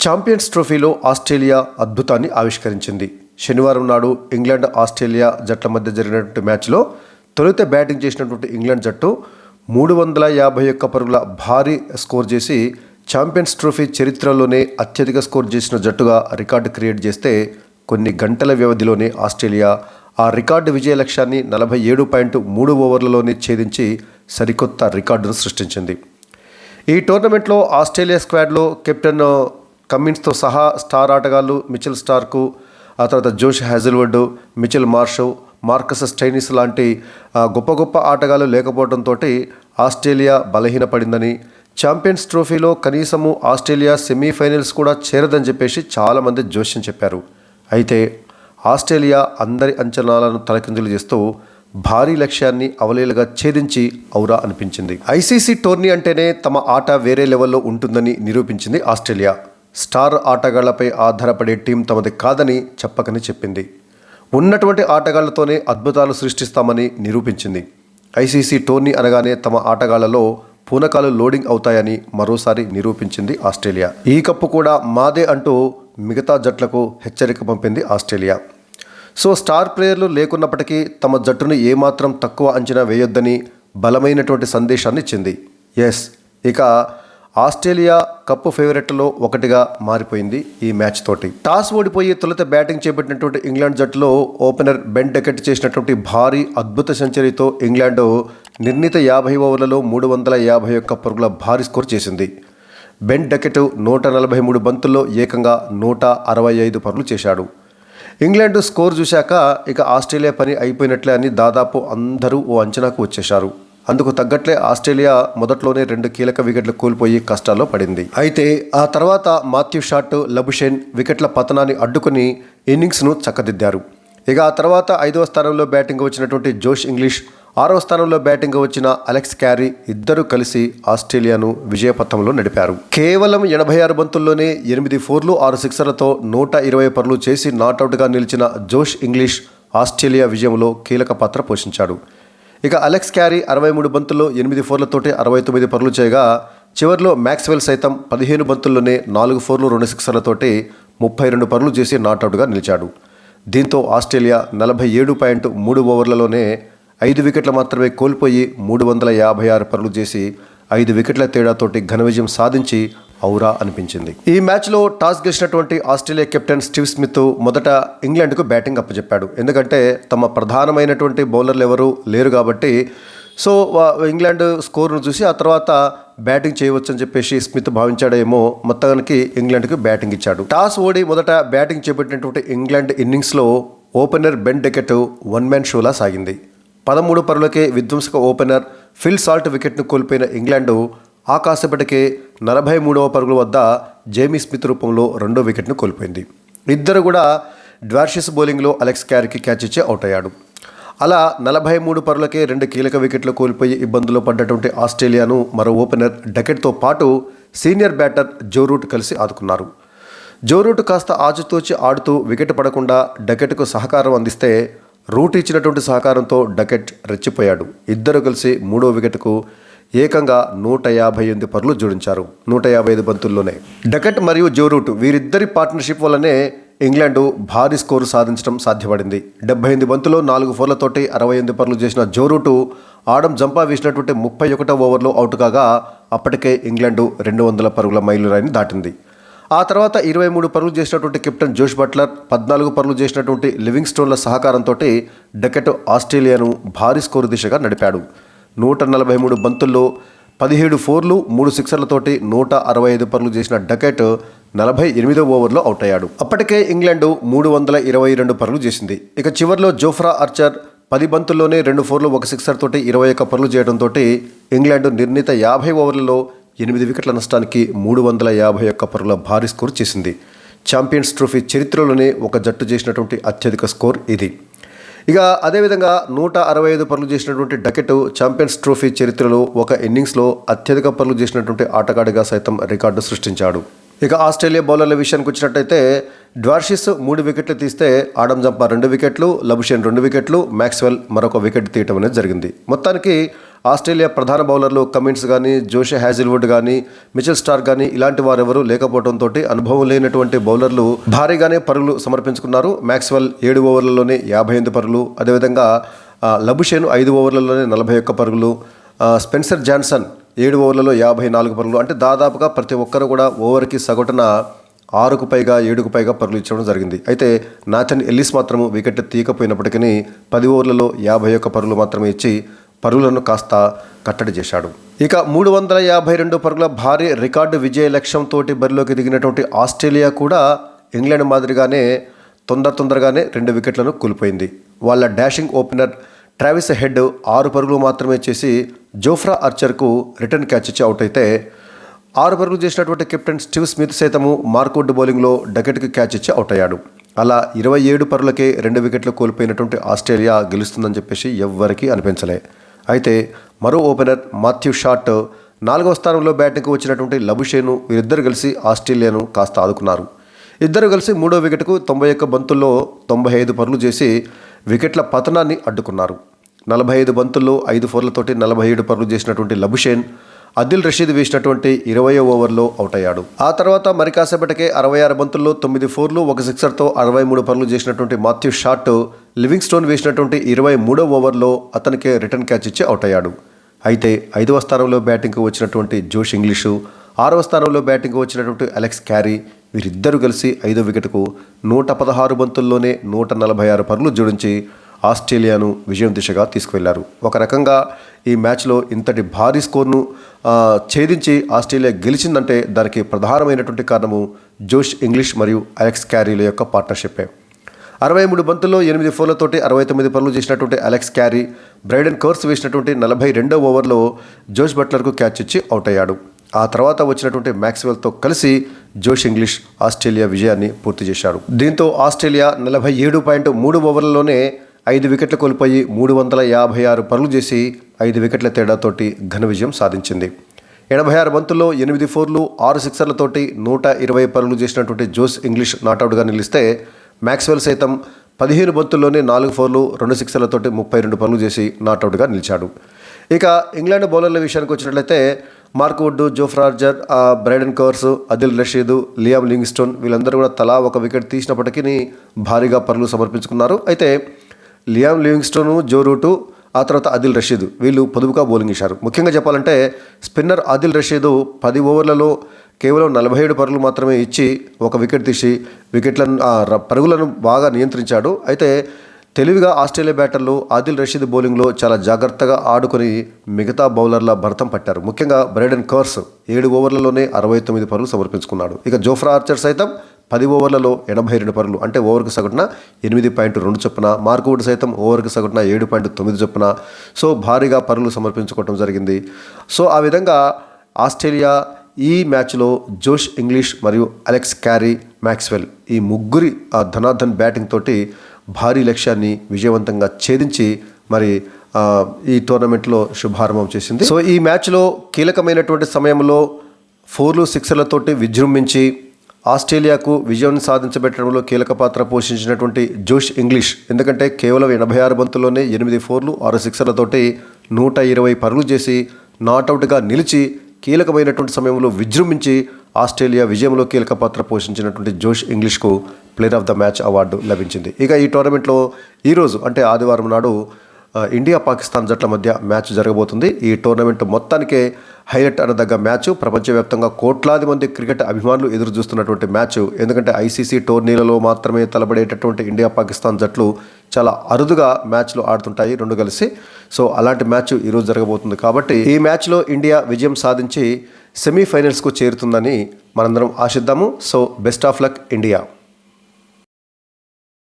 Champions ట్రోఫీలో Australia అద్భుతాన్ని ఆవిష్కరించింది. శనివారం నాడు ఇంగ్లాండ్ ఆస్ట్రేలియా జట్ల మధ్య జరిగినటువంటి మ్యాచ్లో తొలుత బ్యాటింగ్ చేసినటువంటి ఇంగ్లాండ్ జట్టు 351 పరుగుల భారీ స్కోర్ చేసి ఛాంపియన్స్ ట్రోఫీ చరిత్రలోనే అత్యధిక స్కోర్ చేసిన జట్టుగా రికార్డు క్రియేట్ చేస్తే కొన్ని గంటల వ్యవధిలోనే ఆస్ట్రేలియా ఆ రికార్డు విజయ లక్ష్యాన్ని 47.3 ఓవర్లలోనే ఛేదించి సరికొత్త రికార్డును సృష్టించింది. ఈ టోర్నమెంట్లో ఆస్ట్రేలియా స్క్వాడ్లో కెప్టెన్ కమిన్స్తో సహా స్టార్ ఆటగాళ్లు మిచెల్ స్టార్కు, ఆ తర్వాత జోష్ Hazlewood, Mitchell Marsh, Marcus Stoinis లాంటి గొప్ప ఆటగాళ్లు లేకపోవడంతో ఆస్ట్రేలియా బలహీనపడిందని, ఛాంపియన్స్ ట్రోఫీలో కనీసము ఆస్ట్రేలియా సెమీఫైనల్స్ కూడా చేరదని చెప్పేసి చాలామంది జోష్యం చెప్పారు. అయితే ఆస్ట్రేలియా అందరి అంచనాలను తలకిందులు చేస్తూ భారీ లక్ష్యాన్ని అవలీలగా ఛేదించి ఔరా అనిపించింది. ఐసీసీ టోర్నీ అంటేనే తమ ఆట వేరే లెవెల్లో ఉంటుందని నిరూపించింది ఆస్ట్రేలియా. స్టార్ ఆటగాళ్లపై ఆధారపడే టీం తమది కాదని చెప్పకని చెప్పింది. ఉన్నటువంటి ఆటగాళ్లతోనే అద్భుతాలు సృష్టిస్తామని నిరూపించింది. ఐసీసీ టోర్నీ అనగానే తమ ఆటగాళ్లలో పూనకాలు లోడింగ్ అవుతాయని మరోసారి నిరూపించింది ఆస్ట్రేలియా. ఈ కప్పు కూడా మాదే అంటూ మిగతా జట్లకు హెచ్చరిక పంపింది ఆస్ట్రేలియా. సో స్టార్ ప్లేయర్లు లేకున్నప్పటికీ తమ జట్టును ఏమాత్రం తక్కువ అంచనా వేయొద్దని బలమైనటువంటి సందేశాన్ని ఇచ్చింది. ఇక ఆస్ట్రేలియా కప్పు ఫేవరెట్లలో ఒకటిగా మారిపోయింది ఈ మ్యాచ్ తోటి. టాస్ ఓడిపోయి తొలుత బ్యాటింగ్ చేపట్టినటువంటి ఇంగ్లాండ్ జట్టులో ఓపెనర్ బెన్ డకెట్ చేసినటువంటి భారీ అద్భుత సెంచరీతో ఇంగ్లాండ్ నిర్ణీత 50 ఓవర్లలో 351 పరుగుల భారీ స్కోర్ చేసింది. బెన్ డకెట్ 143 బంతుల్లో ఏకంగా 165 పరుగులు చేశాడు. ఇంగ్లాండ్ స్కోర్ చూశాక ఇక ఆస్ట్రేలియా పని అయిపోయినట్లే అని దాదాపు అందరూ ఓ అంచనాకు వచ్చేశారు. అందుకు తగ్గట్లే ఆస్ట్రేలియా మొదట్లోనే 2 కీలక వికెట్లు కోల్పోయి కష్టాల్లో పడింది. అయితే ఆ తర్వాత మాథ్యూ షాట్, లబుషెన్ వికెట్ల పతనాన్ని అడ్డుకుని ఇన్నింగ్స్ను చక్కదిద్దారు. ఇక ఆ తర్వాత 5వ స్థానంలో బ్యాటింగ్ వచ్చినటువంటి జోష్ ఇంగ్లీష్, 6వ స్థానంలో బ్యాటింగ్ వచ్చిన అలెక్స్ క్యారీ ఇద్దరూ కలిసి ఆస్ట్రేలియాను విజయపథంలో నడిపారు. కేవలం 86 బంతుల్లోనే 8 4లు 6 సిక్సర్లతో 120 పరుగులు చేసి నాటౌట్గా నిలిచిన జోష్ ఇంగ్లీష్ ఆస్ట్రేలియా విజయంలో కీలక పాత్ర పోషించాడు. ఇక అలెక్స్ క్యారీ 63 బంతుల్లో 8 4లతోటి 69 పరుగులు చేయగా చివరిలో మ్యాక్స్వెల్ సైతం 15 బంతుల్లోనే 4 4లు 2 సిక్సర్లతోటి 32 పరుగులు చేసి నాటౌట్గా నిలిచాడు. దీంతో ఆస్ట్రేలియా 47.3 ఓవర్లలోనే 5 వికెట్లు మాత్రమే కోల్పోయి 356 పరుగులు చేసి 5 వికెట్ల తేడాతోటి ఘన విజయం సాధించి ఔరా అనిపించింది. ఈ మ్యాచ్లో టాస్ గెలిచినటువంటి ఆస్ట్రేలియా కెప్టెన్ స్టీవ్ స్మిత్ మొదట ఇంగ్లాండ్కు బ్యాటింగ్ అప్పచెప్పాడు. ఎందుకంటే తమ ప్రధానమైనటువంటి బౌలర్లు ఎవరు లేరు కాబట్టి సో ఇంగ్లాండ్ స్కోర్ను చూసి ఆ తర్వాత బ్యాటింగ్ చేయవచ్చని చెప్పేసి స్మిత్ భావించాడేమో. మొత్తానికి ఇంగ్లాండ్కి బ్యాటింగ్ ఇచ్చాడు. టాస్ ఓడి మొదట బ్యాటింగ్ చేపట్టినటువంటి ఇంగ్లాండ్ ఇన్నింగ్స్లో opener Ben Duckett 1 man shola సాగింది. 13 పరుగులకే విధ్వంసక ఓపెనర్ ఫిల్ సాల్ట్ వికెట్ను కోల్పోయిన ఇంగ్లాండ్ ఆ కాసేపటికే 43వ పరుగుల వద్ద జేమీ స్మిత్ రూపంలో 2వ వికెట్ను కోల్పోయింది. ఇద్దరు కూడా డ్వార్షిస్ బౌలింగ్లో అలెక్స్ క్యారీకి క్యాచ్ ఇచ్చి అవుట్ అయ్యాడు. అలా 43 పరుగులకే 2 కీలక వికెట్లు కోల్పోయి ఇబ్బందులు పడ్డటువంటి ఆస్ట్రేలియాను మరో ఓపెనర్ డకెట్తో పాటు సీనియర్ బ్యాటర్ జో రూట్ కలిసి ఆదుకున్నారు. జో రూట్ కాస్త ఆచితూచి ఆడుతూ వికెట్ పడకుండా డకెట్కు సహకారం అందిస్తే రూట్ ఇచ్చినటువంటి సహకారంతో డకెట్ రెచ్చిపోయాడు. ఇద్దరు కలిసి 3వ వికెట్కు ఏకంగా 158 పరుగులు జోడించారు 155 బంతుల్లోనే. డకెట్ మరియు జో రూట్ వీరిద్దరి పార్ట్నర్షిప్ వల్లనే ఇంగ్లాండ్ భారీ స్కోరు సాధించడం సాధ్యపడింది. 78 బంతుల్లో 4 4లతోటి 68 పరుగులు చేసిన జో రూట్ ఆడం జంపా వేసినటువంటి 31వ ఓవర్లో అవుట్ కాగా అప్పటికే ఇంగ్లాండ్ 200 పరుగుల మైలురాయిని దాటింది. ఆ తర్వాత 23 పరుగులు చేసినటువంటి కెప్టెన్ జోష్ బట్లర్, 14 పరుగులు చేసినటువంటి లివింగ్ స్టోన్ల సహకారంతో డకెట్ ఆస్ట్రేలియాను భారీ స్కోరు దిశగా నడిపాడు. 143 బంతుల్లో 17 4లు 3 సిక్సర్లతోటి 165 పరుగులు చేసిన డకెట్ 48వ ఓవర్లో అవుట్ అయ్యాడు. అప్పటికే ఇంగ్లాండ్ 322 పరుగులు చేసింది. ఇక చివరిలో జోఫ్రా ఆర్చర్ 10 బంతుల్లోనే 2 4లు 1 సిక్సర్ తోటి 21 పరుగులు చేయడంతో ఇంగ్లాండ్ నిర్ణీత 50 ఓవర్లలో 8 వికెట్ల నష్టానికి 351 పరుగుల భారీ స్కోర్ చేసింది. ఛాంపియన్స్ ట్రోఫీ చరిత్రలోనే ఒక జట్టు చేసినటువంటి అత్యధిక స్కోర్ ఇది. ఇక అదేవిధంగా 165 పరుగులు చేసినటువంటి డకెట్ ఛాంపియన్స్ ట్రోఫీ చరిత్రలో ఒక ఇన్నింగ్స్లో అత్యధిక పరుగులు చేసినటువంటి ఆటగాడిగా సైతం రికార్డు సృష్టించాడు. ఇక ఆస్ట్రేలియా బౌలర్ల విషయానికి వచ్చినట్టయితే డ్వార్షిస్ 3 వికెట్లు తీస్తే ఆడం జంపా 2 వికెట్లు, లబుషెన్ 2 వికెట్లు, మ్యాక్స్వెల్ మరొక వికెట్ తీయటం అనేది జరిగింది. మొత్తానికి ఆస్ట్రేలియా ప్రధాన బౌలర్లు కమిన్స్ కానీ, జోష్ హ్యాజిల్వుడ్ కానీ, మిచెల్ స్టార్క్ కానీ ఇలాంటి వారెవరూ లేకపోవడంతో అనుభవం లేనటువంటి బౌలర్లు భారీగానే పరుగులు సమర్పించుకున్నారు. మ్యాక్స్వెల్ 7 ఓవర్లలోనే 58 పరుగులు, అదేవిధంగా లబుషేన్ 5 ఓవర్లలోనే 41 పరుగులు, స్పెన్సర్ జాన్సన్ 7 ఓవర్లలో 54 పరుగులు. అంటే దాదాపుగా ప్రతి ఒక్కరు కూడా ఓవర్కి సగటున 6కు పైగా 7కు పైగా పరుగులు ఇచ్చడం జరిగింది. అయితే నాథన్ ఎల్లిస్ మాత్రం వికెట్ తీయకపోయినప్పటికీ 10 ఓవర్లలో 51 పరుగులు మాత్రమే ఇచ్చి పరుగులను కాస్త కట్టడి చేశాడు. ఇక 352 పరుగుల భారీ రికార్డు విజయ లక్ష్యంతో బరిలోకి దిగినటువంటి ఆస్ట్రేలియా కూడా ఇంగ్లాండ్ మాదిరిగానే తొందరగానే 2 వికెట్లను కోల్పోయింది. వాళ్ళ డాషింగ్ ఓపెనర్ ట్రావిస్ హెడ్ 6 పరుగులు మాత్రమే చేసి జోఫ్రా ఆర్చర్కు రిటర్న్ క్యాచ్ ఇచ్చి అవుట్ అయితే 6 పరుగులు చేసినటువంటి కెప్టెన్ స్టీవ్ స్మిత్ సైతము మార్క్వుడ్ బౌలింగ్లో డకెట్కి క్యాచ్ ఇచ్చి అవుట్ అయ్యాడు. అలా 27 పరుగులకే 2 వికెట్లు కోల్పోయినటువంటి ఆస్ట్రేలియా గెలుస్తుందని చెప్పేసి ఎవ్వరికీ అనిపించలే. అయితే మరో ఓపెనర్ మాథ్యూ షాట్ 4వ స్థానంలో బ్యాటింగ్కి వచ్చినటువంటి లబుషేను వీరిద్దరు కలిసి ఆస్ట్రేలియాను కాస్త ఆదుకున్నారు. ఇద్దరు కలిసి 3వ వికెట్కు 91 బంతుల్లో 95 పరుగులు చేసి వికెట్ల పతనాన్ని అడ్డుకున్నారు. 45 బంతుల్లో 5 ఫోర్లతోటి 47 పరుగులు చేసినటువంటి లబుషేన్ అదిల్ రషీద్ వేసినటువంటి 20వ ఓవర్లో అవుట్ అయ్యాడు. ఆ తర్వాత మరి కాసేపటికే 66 బంతుల్లో 9 ఫోర్లు 1 సిక్సర్తో 63 పరుగులు చేసినటువంటి మాథ్యూ షాట్ లివింగ్ స్టోన్ వేసినటువంటి 23వ ఓవర్లో అతనికే రిటర్న్ క్యాచ్ ఇచ్చి అవుట్ అయ్యాడు. అయితే 5వ స్థానంలో బ్యాటింగ్కు వచ్చినటువంటి జోష్ ఇంగ్లీషు, 6వ స్థానంలో బ్యాటింగ్కు వచ్చినటువంటి అలెక్స్ క్యారీ వీరిద్దరూ కలిసి 5వ వికెట్కు 116 బంతుల్లోనే 146 పరుగులు జోడించి ఆస్ట్రేలియాను విజయం దిశగా తీసుకువెళ్లారు. ఒక రకంగా ఈ మ్యాచ్లో ఇంతటి భారీ స్కోర్ను ఛేదించి ఆస్ట్రేలియా గెలిచిందంటే దానికి ప్రధానమైనటువంటి కారణము జోష్ ఇంగ్లీష్ మరియు అలెక్స్ క్యారీల యొక్క పార్ట్నర్షిప్పే. 63 బంతుల్లో 8 ఫోర్లతోటి 69 పరుగులు చేసినటువంటి అలెక్స్ క్యారీ బ్రైడెన్ కర్స్ వేసినటువంటి 42వ ఓవర్లో జోష్ బట్లర్కు క్యాచ్ ఇచ్చి అవుట్ అయ్యాడు. ఆ తర్వాత వచ్చినటువంటి మ్యాక్స్వెల్తో కలిసి జోష్ ఇంగ్లీష్ ఆస్ట్రేలియా విజయాన్ని పూర్తి చేశాడు. దీంతో ఆస్ట్రేలియా 47.3 ఓవర్లలోనే 5 వికెట్లు కోల్పోయి 356 పరుగులు చేసి 5 వికెట్ల తేడాతోటి ఘన విజయం సాధించింది. 86 బంతుల్లో 8 ఫోర్లు 6 సిక్సర్లతోటి 120 పరుగులు చేసినటువంటి జోష్ ఇంగ్లీష్ నాటౌట్గా నిలిస్తే మ్యాక్స్వెల్ సైతం 15 బంతుల్లోనే 4 ఫోర్లు 2 సిక్సర్లతోటి 32 పరుగులు చేసి నాటౌట్గా నిలిచాడు. ఇక ఇంగ్లాండ్ బౌలర్ల విషయానికి వచ్చినట్లయితే Mark Wood, Jofra Archer, Brydon Carse, Adil Rashid, Liam Livingstone వీళ్ళందరూ కూడా తలా ఒక వికెట్ తీసినప్పటికీ భారీగా పరుగులు సమర్పించుకున్నారు. అయితే లియామ్ లివింగ్స్టోను, జో రూటు, ఆ తర్వాత అదిల్ రషీద్ వీళ్ళు పొదుపుగా బౌలింగ్ ఇచ్చారు. ముఖ్యంగా చెప్పాలంటే స్పిన్నర్ అదిల్ రషీద్ 10 ఓవర్లలో కేవలం 47 పరుగులు మాత్రమే ఇచ్చి 1 వికెట్ తీసి పరుగులను బాగా నియంత్రించాడు. అయితే తెలివిగా ఆస్ట్రేలియా బ్యాటర్లు ఆదిల్ రషీద్ బౌలింగ్లో చాలా జాగ్రత్తగా ఆడుకొని మిగతా బౌలర్ల భరతం పట్టారు. ముఖ్యంగా బ్రైడెన్ కర్స్ 7 ఓవర్లలోనే 69 పరుగులు సమర్పించుకున్నాడు. ఇక జోఫ్రా ఆర్చర్ సైతం 10 ఓవర్లలో 82 పరుగులు, అంటే ఓవర్కి సగటున 8.2 చొప్పున, మార్క్వుడ్ సైతం ఓవర్కి సగటున 7.9 చొప్పున సో భారీగా పరుగులు సమర్పించుకోవడం జరిగింది. సో ఆ విధంగా ఆస్ట్రేలియా ఈ మ్యాచ్లో జోష్ ఇంగ్లీష్ మరియు అలెక్స్ క్యారీ, మ్యాక్స్వెల్ ఈ ముగ్గురి ధనాధన్ బ్యాటింగ్ తోటి భారీ లక్ష్యాన్ని విజయవంతంగా ఛేదించి మరి ఈ టోర్నమెంట్లో శుభారంభం చేసింది. సో ఈ మ్యాచ్లో కీలకమైనటువంటి సమయంలో 4లు 6లతోటి విజృంభించి ఆస్ట్రేలియాకు విజయం సాధించబెట్టడంలో కీలక పాత్ర పోషించినటువంటి జోష్ ఇంగ్లీష్, ఎందుకంటే కేవలం 86 బంతుల్లోనే 8 ఫోర్లు 6 సిక్సర్లతోటి 120 పరుగులు చేసి నాట్అవుట్గా నిలిచి కీలకమైనటువంటి సమయంలో విజృంభించి ఆస్ట్రేలియా విజయంలో కీలక పాత్ర పోషించినటువంటి జోష్ ఇంగ్లీష్కు player of the match award లభించింది. ఇక ఈ టోర్నమెంట్లో ఈరోజు అంటే ఆదివారం నాడు ఇండియా పాకిస్తాన్ జట్ల మధ్య మ్యాచ్ జరగబోతుంది. ఈ టోర్నమెంట్ మొత్తానికే హైలైట్ అనదగ్గ మ్యాచ్. ప్రపంచవ్యాప్తంగా కోట్లాది మంది క్రికెట్ అభిమానులు ఎదురు చూస్తున్నటువంటి మ్యాచ్. ఎందుకంటే ఐసీసీ టోర్నీలలో మాత్రమే తలబడేటటువంటి ఇండియా పాకిస్తాన్ జట్లు చాలా అరుదుగా మ్యాచ్లు ఆడుతుంటాయి రెండు కలిసి. సో అలాంటి మ్యాచ్ ఈరోజు జరగబోతుంది. కాబట్టి ఈ మ్యాచ్లో ఇండియా విజయం సాధించి సెమీఫైనల్స్కు చేరుతుందని మనందరం ఆశిద్దాము. So best of luck India.